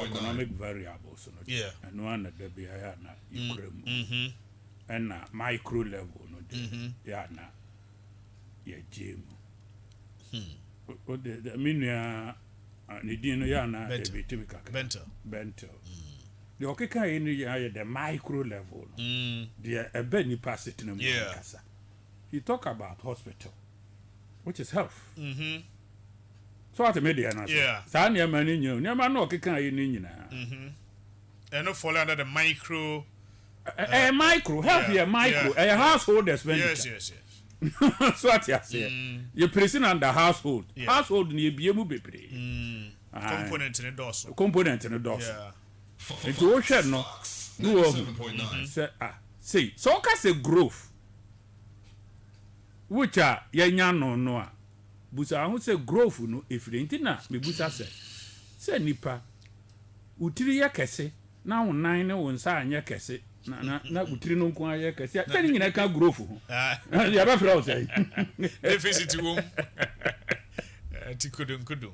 economic variables no and one that be higher na ikrem and micro level no ya na ye jemu o de minua ne din no ya na e be typical bento the okeka yin ya the micro level the ebe nipa sitting mu kasa you talk about hospital which is health so what media na sa na ma ni nyu na ma no okeka yin ni nyina and no fall under the micro micro health here micro a household expenditure yes so what you say you present under household ni ebie mu bebre component in the DOS it wo hwe no wo say so ka say growth which are yanya no a busa ho say growth no efirenti na me busa say nipa utiri ya kese na wonan ne won sa anya kese na utiri no nko aye kese tani nyina ka growth ho ya ba fra o say deficit wo tikudum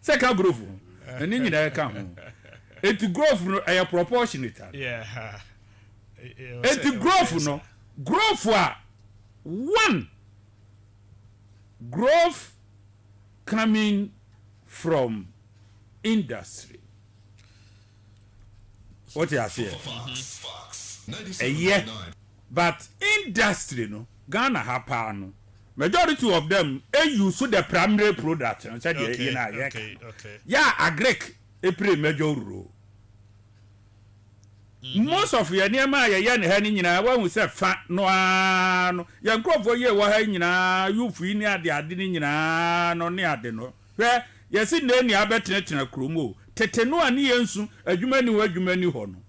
say ka growth ho ani nyina ka ho eti growth no aye proportionate eti growth no growth one growth coming from industry what you say but industry no Ghana hapa no majority of them use the primary product yeah agric e play major role most of your niema ya ne ha ni nyina wa hu se fa no ano ya nkrofo ye wa ha nyina yufu ni ade ni nyina no ne ade no hwe yesi na ni abetenetena kromo tete no ani yensu adwuma ni ho no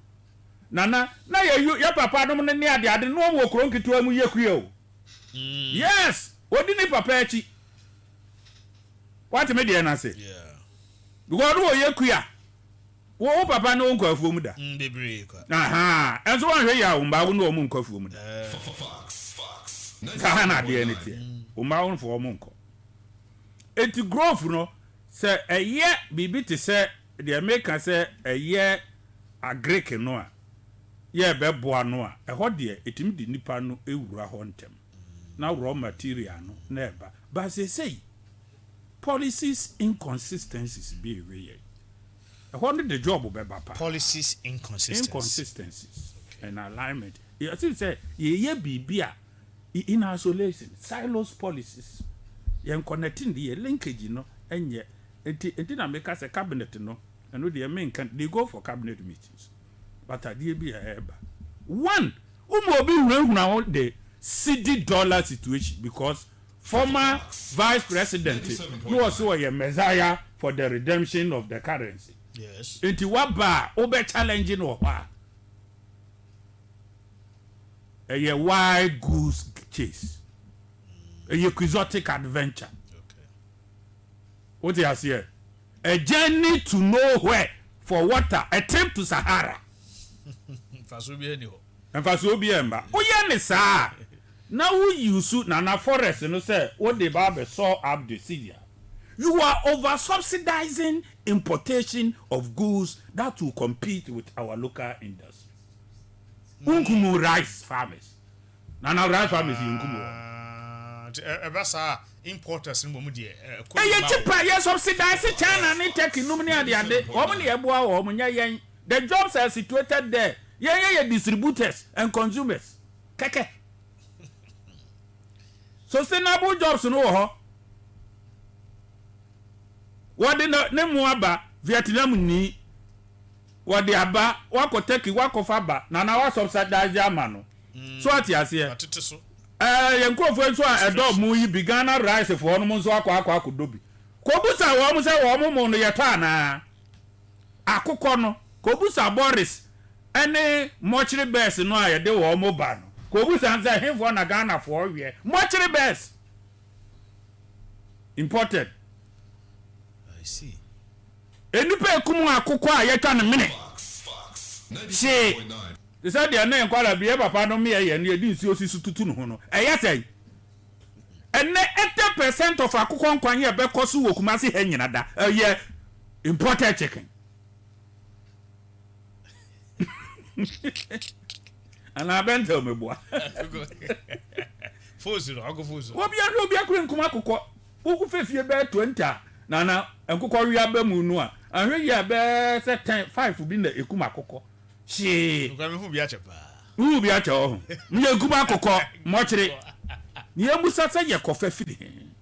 nana na ya papa no ne ade no wo kro nkitu amu ye kuye o yes odi ni papa echi what me dey na say because wo ye kuya wo papa no nkwafuo mu da bebre kwa enso wan hwe ya umba wo no mu nkwafuo mu da ka na de ni tie umba wo fo mu nko eti growth no se eye bibi te se de make se eye agric no a ye beboa no a eho de etimi di nipa no ewura ho ntem na raw material no na eba but say policies inconsistencies be we what the job be papa policies inconsistencies and alignment you see say ye bibia in isolation silos policies ye connecting the linkage no enye enti na make us a cabinet no and the main can they go for cabinet meetings but ade bi eba one obi huna the cedi dollar situation because former vice president who was a messiah for the redemption of the currency. Yes. Enti waba obe challenging no wa. A wild goose chase. A exotic adventure. Okay. What you say? A journey to nowhere for water, a trip to Sahara. Fasubi eni ho. And fasubi emba. Oye ni sa. Now you suit Nana Forest and say what the Bible saw up the Syria. You are over subsidizing importation of goods that will compete with our local industry. Unkumu rice farmers. Nana rice farmers in Unkumu. Ebasa importers in Mumudi. You subsidize China and take Numia the other. Omni Eboa or Munya. The jobs are situated there. Yeah, distributors and consumers. Keke. Sustainable jobs no ho. What the ne muaba Vietnam ni what the aba wakoteki wakofaba na na wa subsidize amano. So what you say? Atiteso. Yenkrofo so a dog mu yi Ghana rice for no so akwa akudobi. Kobusa wo mu se wo mu no yeta na. Akukọ no kobusa Boris ene mortuary best no ayede wo mu ba no. Kobusa nze hemfo na Ghana for we mortuary best imported. I see. Enipa ekumu akukọ a yeta no mene. She they said they are not kwala bi e papa no me ye na edi nsi osisi tutu no ho no. Say ene 80% of akukọ nkwanye be koso wo Kumasi he nyina da. imported chicken. And I been tell me boy. Fozu, I go fozu. What be a green kumako? Who face your bed 20? Nana, and Cocoria Bemunua, and here you bear 5 for being the Ekumako. She who be at your who be at your near Kumako, Mochre. Near Musasa, your coffee feeding.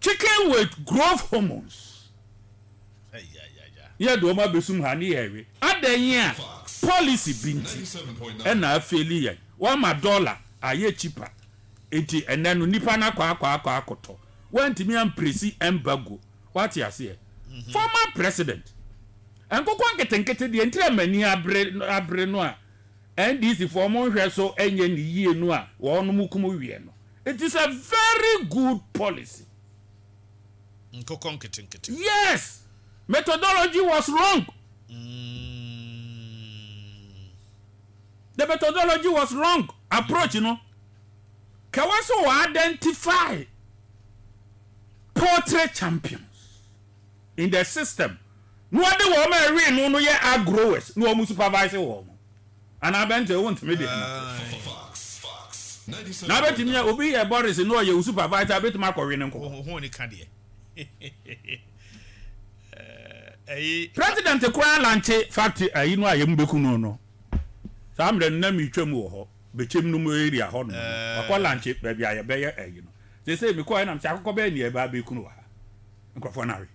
Chicken with growth hormones. Yeah, do my besum honey area. At the year, policy binti. And I feel here. $1 a year cheaper. 80 and then Nipana kwa koto. Went me and Presi and Bago. What you say? Former president. And go on get the entire many abrenoa. And this is for more so any year noa. One mukumu. It is a very good policy. Yes. Methodology was wrong. The methodology was wrong. Approach, you know. Kawaso identify poultry champions in the system. No other woman really no are growers. No one supervise woman. And I bent to want me. Now bet me obi a Boris no you supervise a bit Marco President Kwa Lanche factory ayinu ayembeku no. Sam the name you twem wo ho. Bechem no mo area ho no. Akwa Lanche baby aye be ye no. They say me kwa na mse akoko be ni e ba beku no ha. Nkrofo na re.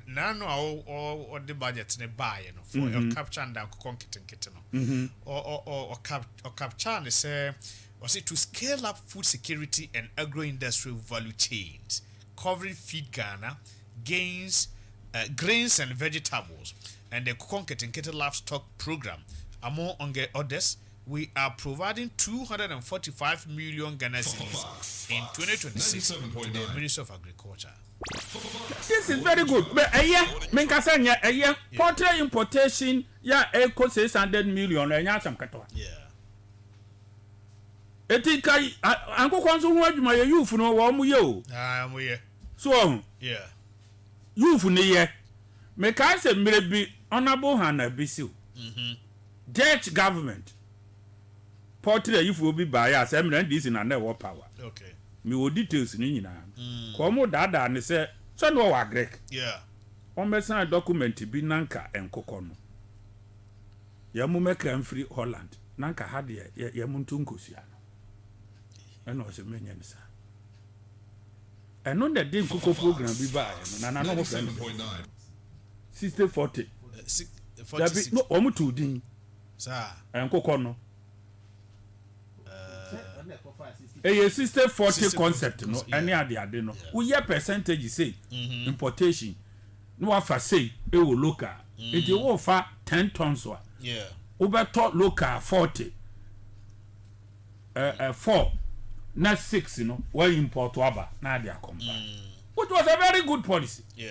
Na no or the budget ne buy no for your capture and kitten no. Or capture ne say was it to scale up food security and agro-industrial value chains covering feed Ghana, grains and vegetables, and the Kitten livestock program. Among others, we are providing 245 million Ghana cedis in 2026 to the Ministry of Agriculture. This is very good. But a year, poultry importation, yeah, equal 600 million, and some cattle. Yeah. Etika, Uncle Consul, what you may you for no one yo. So, yeah. You for the year. Make I say, maybe honorable Hannah Bisu. Dutch government. Poultry, if will be by us, and this in another power. Okay. Me will details in Como dada and say, so no agree. Yeah. On me sign document be Nanka and Kokono. Yamume crime free Holland. Nanka had Yamuntunkusiano. And was a minion, sir. I know that Dame Coco program be by, and I know 7.9 60-40. There be no almost 2 din, sir, and Cocono. A 60-40 concept, no, any idea, they know. We have percentage say importation. No, if I say it will local, it will offer 10 tons. Yeah, over top local 40, 4. Not 6, you know, where import waba, now they are combined. Which was a very good policy. Yeah.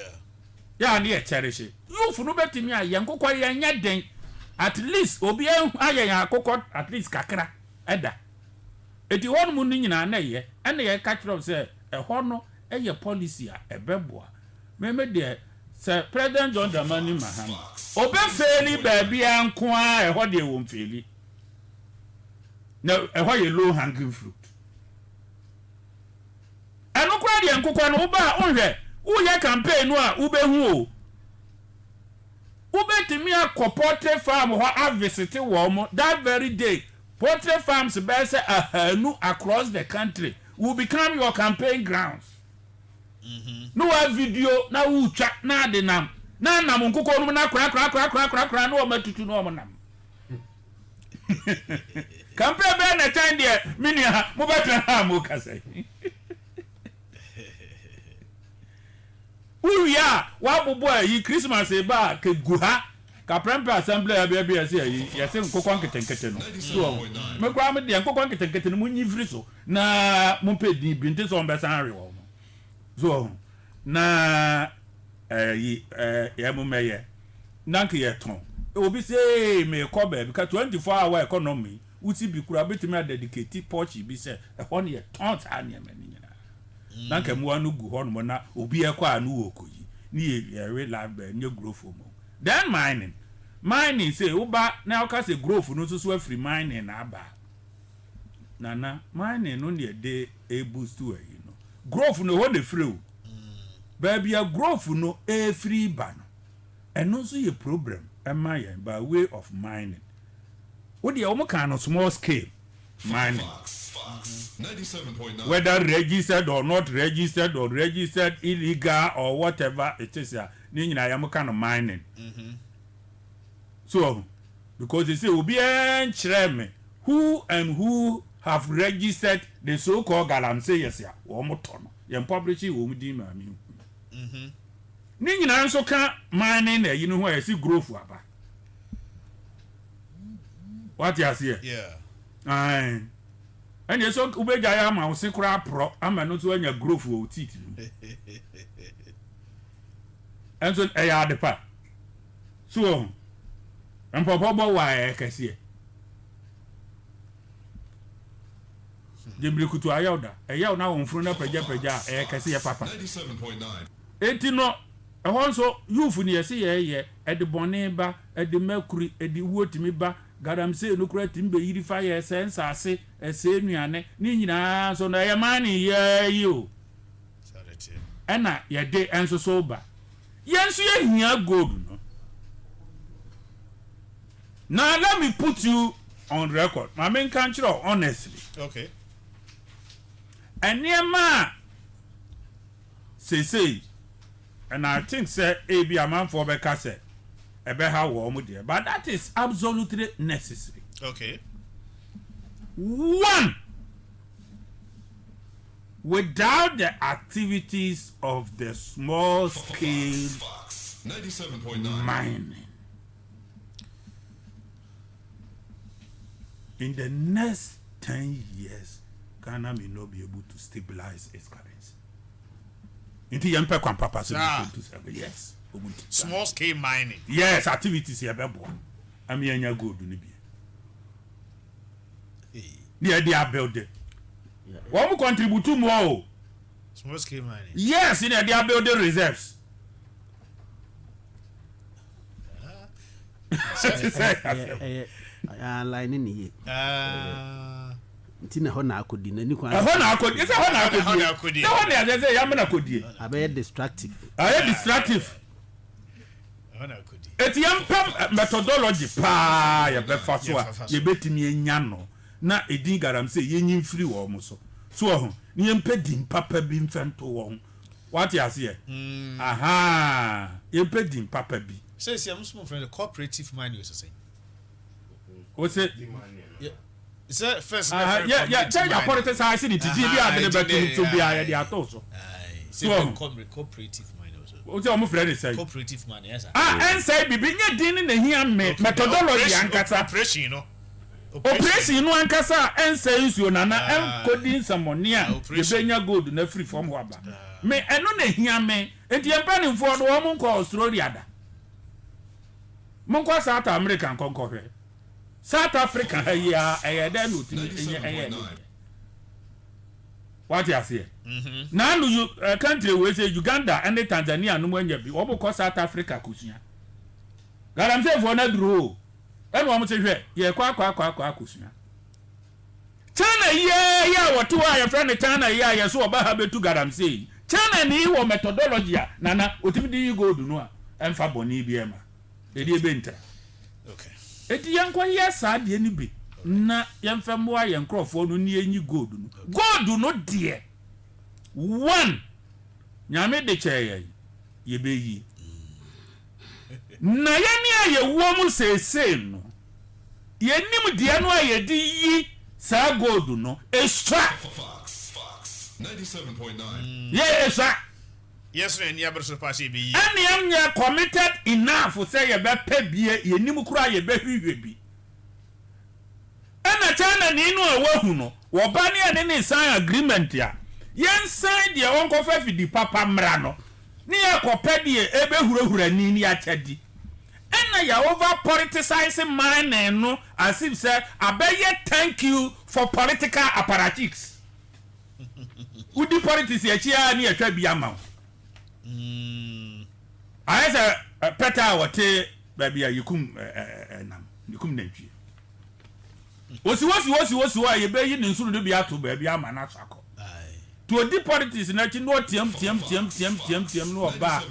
Yeah, and yeah, cherish it. You for no better me, young cocoa, and then at least, Obia, I cocoa, at least Kakra, Edda. If you want money in an air, and they catch up, say, a honor, a policy, a beboa. Remember, dear, Sir President John Dramani Mahama. Obe fairly, baby, and quiet, what they won't feel it. No, a why you low hanging fruit. And no crowd and cocoa no ba on here. Who ya campaign no ube who? Ube to me a poultry farm who I visited Walmart that very day. Poultry farms best across the country will become your campaign grounds. No video na ucha na de nam. Na nam cocoa no na crack no matutu no nam. Campaign be na time there minia mo betra ha mo kase. Uya wa boy yi Christmas e ba ke guha ka prempe assembly abia yase nkokon ketenkete no so me kwa me de nkokon ketenkete no munyi firi so na mo pedi binte so mbe san re wo so na ya mo meye nanke ye ton obi say me ko ba bi ka 24 hour economy uti bi kura betimi dedicate porch bi say e ho ne ye ton ta ne ma ni nyina na nka mu anu gu ho no na obi ekwa anu wokoyi ni ye lab nye growth mo then mining say uba na ka say growth no so free mining na aba nana mining no dey e boost to growth no ho dey free baby a growth no e free ba no eno so ye problem am I by way of mining what the omo kind of small scale mining 97.9 whether registered or not registered or registered illegal or whatever it is ni nyina ya kind of mining so because they say obi en me who and who have registered the so called galamsey yes ya omo to no ye publish wo mu di ma mi ni nyina nso ka mining na yi no ho ya si growth aba what you see yeah ai and yes so ubeja ya ma wo kura pro ama no so anya growth wo titi and so e ya de pa so Mpopobo wa ekese Jembre kutu ayawda eyaw na wonfuru na pagya ekese ye papa 97.9 enti no ehonso yufu ni yesi ye ede bone ba ede makuri ede wotimi ba garamse no kura timbe yiri fa ye sense ase ese nuane ni nyina so na ye mani ye yo charity ena ye de enso so ba yenso ye hia gold no. Now let me put you on record. My main country honestly. okay And near ma say and I think say a be a man for Becca said a better warm there. But that is absolutely necessary. okay One, without the activities of the small scale 97.9 mining, in the next 10 years, Ghana may not be able to stabilize its currency. Inti yempe kwa papa so yes. small scale mining Yes, activities here bebo. Ami anya gold ni bi. Ni dey build it. What contribute more? small scale mining Yes, in dey build reserves. Line ni ye nti na ho na akodi na ni kwa Ho na akodi, say ho na akodi. Say ho na ya say ya me na akodi. abe distractive Distractive. Eti yempam methodology pa ya be fa so a ye betimi enya no na edin garam say yenyin free wo mo so ho ni yempa din papa bi mfento wo what you say aha yempa din papa bi say I'm small friend the cooperative mining you say what say is that first yeah tell your politics I see the tv bi ade betu to bi ya dey ato so cooperative mining also what you am friend say cooperative mining yes and say bibi nya din na hia methodology ankasa operation you know operation no ankasa ense nsuo na encoding samoni a yebenya gold na free from waba me eno na hia me enti empanimfo do wo monko Australia da monko South America konko hwe South Africa ya da no tini enye what you say na no country we say Uganda and Tanzania no mwanya bi wo boko South Africa kusua garam say for na duro eno am say hwe ye kwa kusua China ye what wa your friend China ye so oba ha betu garam say China ni wo methodology na otimi di go do no a emfa boni bi ema e di ebe nta okay eti yankwa ye sa de ni bi na yemfa mo aye nkrofo no ni enyi gold no de one nyame de cheye ye beyi na ye ni aye wo mu sese no ye nim de no aye di yi sa gold no extra 97.9 ye extra yes no ni abro pass be yi and yam ya committed enough say ye be pa bie ye nim kura ye be hwehwe bi ana China ni no awahu no wo ba ne ne sign agreement ya yen sign de won ko fa fidi papa mra no ne ye ko pa de ebe hurahura ni ya chadi ana ya over politicizing man no as if say abaye thank you for political apparatchiks udi politics ya chia ni atwa bi ama ayesa peta wote baby yikum nam yikum nantwie osi wa ye be yi ne nsuru de bi ato baby ama na sako to odi politics na chi no tiam no oba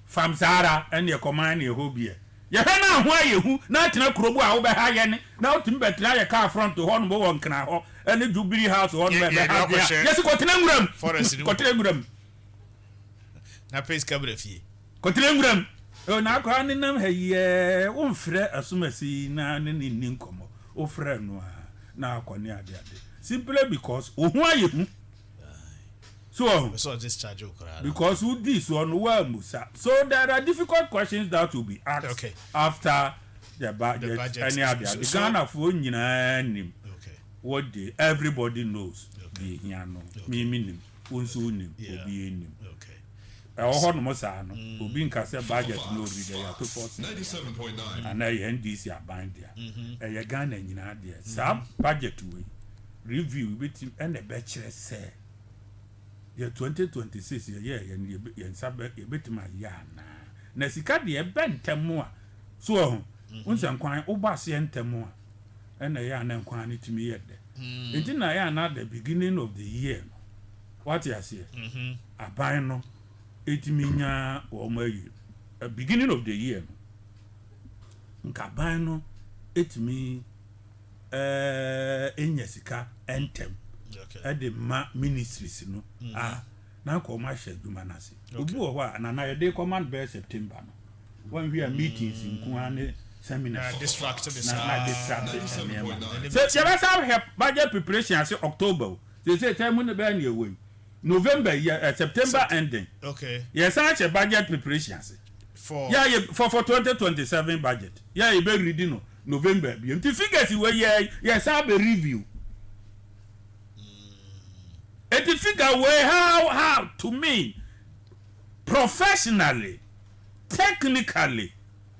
fam sara ene e command ne hobie ye hwe na ho ayehu na tena krobu a wo be ha ye ne na otum betra ye car front ho no bo won kana ho ene Jubilee house ho no be ha yes ko tena nguram ko tena nguram na place kabra fie ko tena nguram o na ko ani nam ha ye wo mfre asumasi na ne ni nkomo o frɛ no na akɔne ade simply because ohun ayehu so discharge okra because who this one well musa so there are difficult questions that will be asked after the budget any other the Ghana for nyina nim what they everybody knows the hiano me nim unso nim obi nim ho no mo sa no obi nka se budget no read ya to 97.9 and I NDC aban dia e Ghana nyina dia sa budget we review bitim and e be kire say ye 2026 ye nsabe ye betima ya na sika de e bentemu a so unsan kwan ubase ntemu a na ya na kwan ni timi ye de enti na ya na the beginning of the year what you say aban no etiminya o mayi beginning of the year nka ban no etimi enya sika entem at the ministries no na ko ma hye duma na se obi wo ho na na ye command by September no when we are meetings in kuane seminar distract this so you have budget preparation as October they say time no be na away November September ending yes such budget preparation for 2027 budget you be reading no November bi the figures we yes have a review and the figure way how to me professionally technically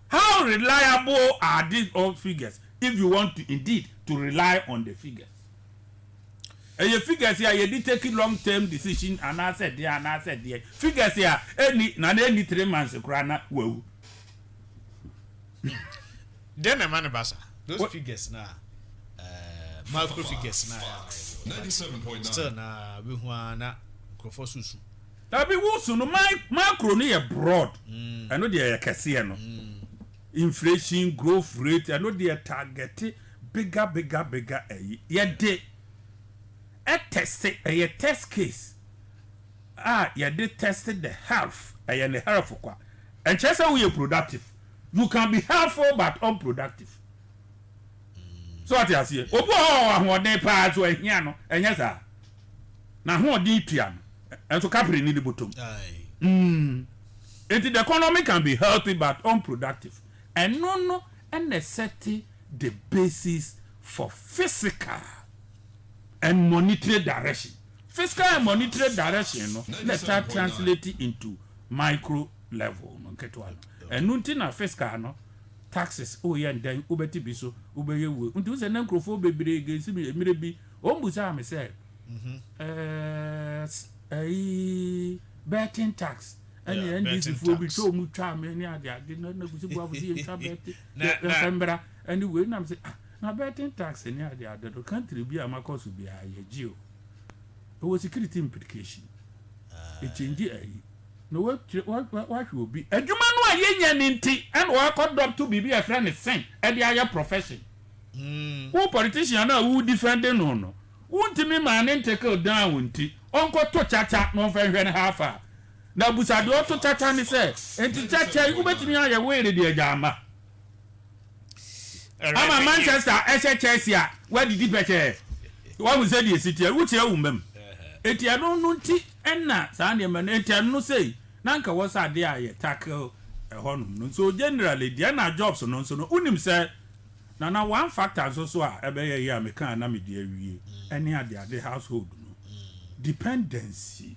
how reliable are these old figures if you want to indeed to rely on the figures and your figures here you did take long term decision and I said there figures here any 3 months krana wow then a man basa those figures na macro figures na 97.9 still na we hu na crofo susu that be wusu no macro no broad I know they kese no inflation growth rate I know they target bigger ye de a test case ye de tested the health the health kwa and just how we are productive you can be helpful but unproductive so what you say obo ahoden pa so ahia no enya sa na hoden tua no enso capri ni bottom the economy can be healthy but unproductive and no and set the basis for physical and monetary direction fiscal and monetary direction no let's start translating into micro level no ketwa and nunti na fiscal no taxes and then ubeti biso ubeye we untu se na nkrofo bebre gesi emire bi ombusa me say betting tax and this for be so mu twa me ni ade na gusi Boafo si nta betting na mbra anyway na me say na betting tax ni ade do country bi amakoso bi aye gio it was security implication it change no what will be adwuma no ayenya ni nti and we conduct to be a friend is same e dey aya profession who politician na who defending no wuntimi man take down nti onko to chacha no fa hwe ne hafa na busade o to chacha ni say enti chacha ubetimi aya we dey agama ama Manchester Chelsea where did peche what we say the city which e wumem eti anu no nti enna sa ne man eti anu say nanka was ade aye tackle honum no so generally dia na jobs no so no unim say na one factor so a ebe ye me kan na me dia wie any ade household no dependency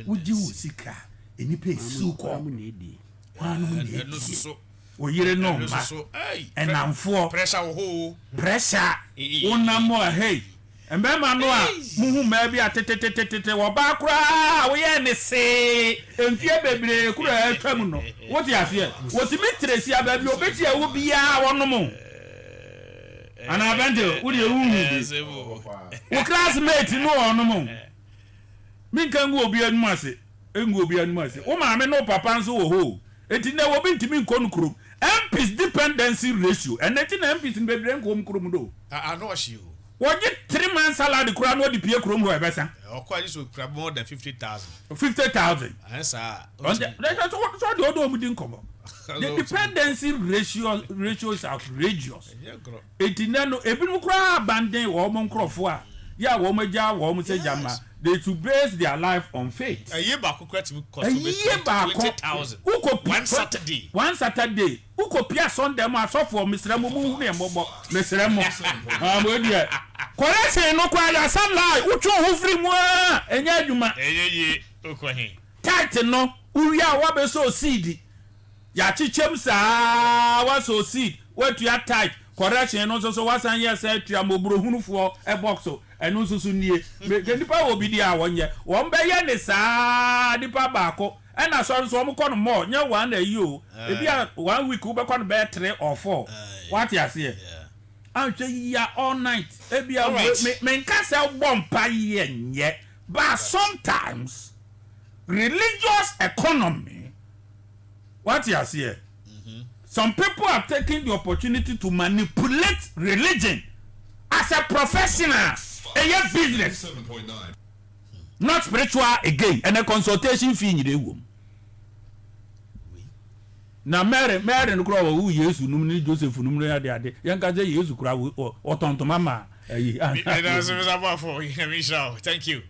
udi usika eni pe su ko kwanu ne no so o yire no ma enamfo pressure wo pressure unamo hey Mbema no a muhu ma bi atetetetete wo ba kura wo ye ne se enfie bebre kura atwam no wo ti ase wo ti mitresi aba bi obeti a wo bia wono mo ana bende wo de wu wo classmate no wono mo minka ngu obi anu ase engu obi anu ase wo ma me no papa nso wo ho enti na wo bi ntimi nkonu krom MPs dependency ratio and nothing MPs in bebre nkom krom do I know you. What get 3 months salary kura no di pie krom ho ebesa Or quite so crab more than 50,000. 50,000 Answer. That's what the other didn't come up. The dependency ratio is outrageous. Etinano ebinu kura abandon wo mo nkrofo a ya wo maja wo mo se jama they to base their life on faith. A year back cost me 20,000. One Saturday. Uko pia Sunday ma so for Mr. Mumu ne mobo Mr. Mo. We dia. Korese no kwa ya sunlight uchu hu free mu a enya adwuma. Eyeye okwahin. Tight no uria wa be so seed. Ya chichem sa wa so seed. What you are tight. Correction no so wasan ye say tua mobro hunufo e box so enu so nie. The nipa obi dia wonye. Won be ye ne sa nipa baako. And I saw some corner more. No one you. If you are 1 week, we can be 3 or 4. What you say? I'm saying all night. If you are men can't sell bomb pie yet. But sometimes religious economy. What you say? Some people are taking the opportunity to manipulate religion as a professional, a business. 7.9. Not spiritual again, and a consultation fee in the room. Now, Mary no crow who yes, who nominate Joseph Numera the other, young guys, yes, who crowd or Tonto Mama. Thank you.